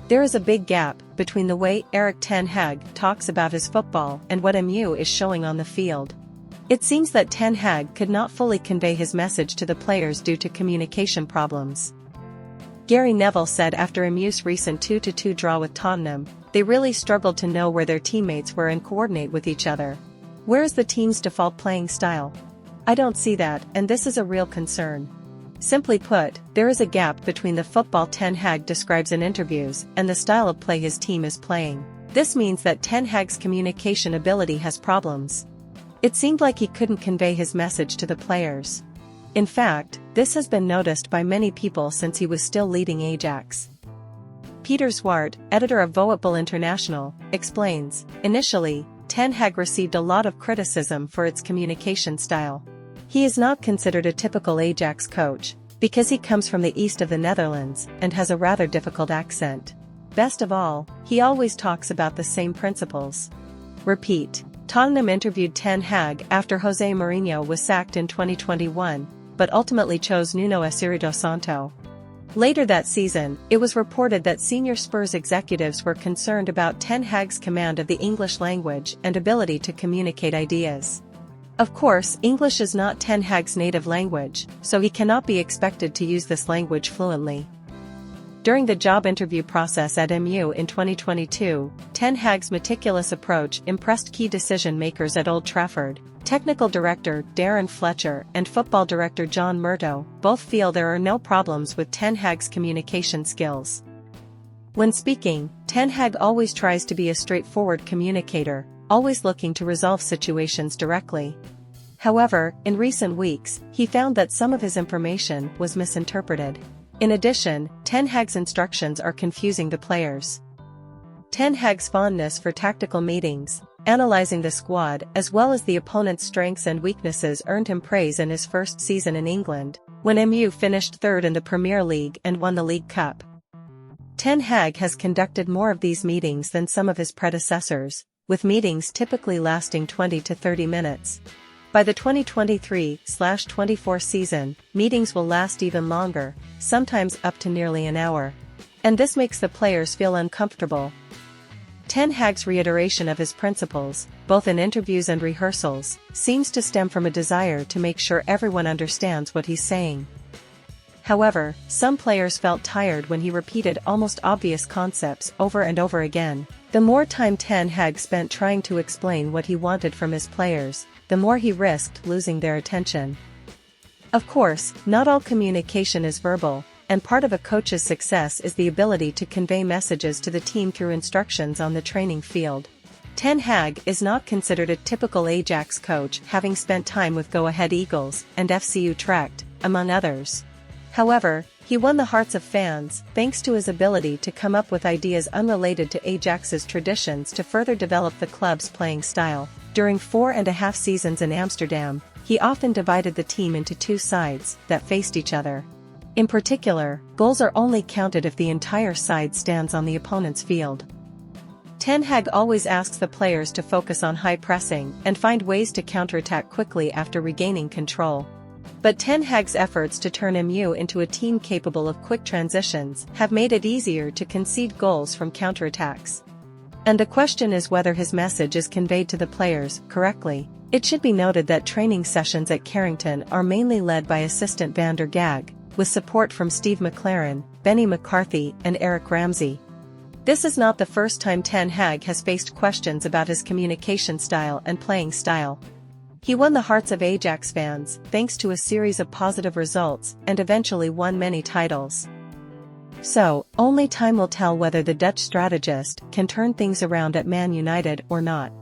There is a big gap between the way Erik Ten Hag talks about his football and what MU is showing on the field. It seems that Ten Hag could not fully convey his message to the players due to communication problems. Gary Neville said after MU's recent 2-2 draw with Tottenham, they really struggled to know where their teammates were and coordinate with each other. Where is the team's default playing style? I don't see that, and this is a real concern. Simply put, there is a gap between the football Ten Hag describes in interviews and the style of play his team is playing. This means that Ten Hag's communication ability has problems. It seemed like he couldn't convey his message to the players. In fact, this has been noticed by many people since he was still leading Ajax. Peter Zwart, editor of Voetbal International, explains, initially, Ten Hag received a lot of criticism for its communication style. He is not considered a typical Ajax coach, because he comes from the east of the Netherlands and has a rather difficult accent. Best of all, he always talks about the same principles. Repeat. Tottenham interviewed Ten Hag after Jose Mourinho was sacked in 2021, but ultimately chose Nuno Espirito Santo. Later that season, it was reported that senior Spurs executives were concerned about Ten Hag's command of the English language and ability to communicate ideas. Of course, English is not Ten Hag's native language, so he cannot be expected to use this language fluently. During the job interview process at MU in 2022, Ten Hag's meticulous approach impressed key decision-makers at Old Trafford. Technical director Darren Fletcher and football director John Murtough both feel there are no problems with Ten Hag's communication skills. When speaking, Ten Hag always tries to be a straightforward communicator, always looking to resolve situations directly. However, in recent weeks, he found that some of his information was misinterpreted. In addition, Ten Hag's instructions are confusing the players. Ten Hag's fondness for tactical meetings, analyzing the squad as well as the opponent's strengths and weaknesses earned him praise in his first season in England, when MU finished third in the Premier League and won the League Cup. Ten Hag has conducted more of these meetings than some of his predecessors, with meetings typically lasting 20 to 30 minutes. By the 2023/24 season, meetings will last even longer, sometimes up to nearly an hour. And this makes the players feel uncomfortable. Ten Hag's reiteration of his principles, both in interviews and rehearsals, seems to stem from a desire to make sure everyone understands what he's saying. However, some players felt tired when he repeated almost obvious concepts over and over again. The more time Ten Hag spent trying to explain what he wanted from his players, the more he risked losing their attention. Of course, not all communication is verbal, and part of a coach's success is the ability to convey messages to the team through instructions on the training field. Ten Hag is not considered a typical Ajax coach, having spent time with Go Ahead Eagles and FC Utrecht, among others. However, he won the hearts of fans thanks to his ability to come up with ideas unrelated to Ajax's traditions to further develop the club's playing style. During 4.5 seasons in Amsterdam, he often divided the team into two sides that faced each other. In particular, goals are only counted if the entire side stands on the opponent's field. Ten Hag always asks the players to focus on high pressing and find ways to counterattack quickly after regaining control. But Ten Hag's efforts to turn MU into a team capable of quick transitions have made it easier to concede goals from counterattacks. And the question is whether his message is conveyed to the players correctly. It should be noted that training sessions at Carrington are mainly led by assistant Van der Gag, with support from Steve McLaren, Benny McCarthy and Erik Ramsey. This is not the first time Ten Hag has faced questions about his communication style and playing style. He won the hearts of Ajax fans thanks to a series of positive results and eventually won many titles. So, only time will tell whether the Dutch strategist can turn things around at Man United or not.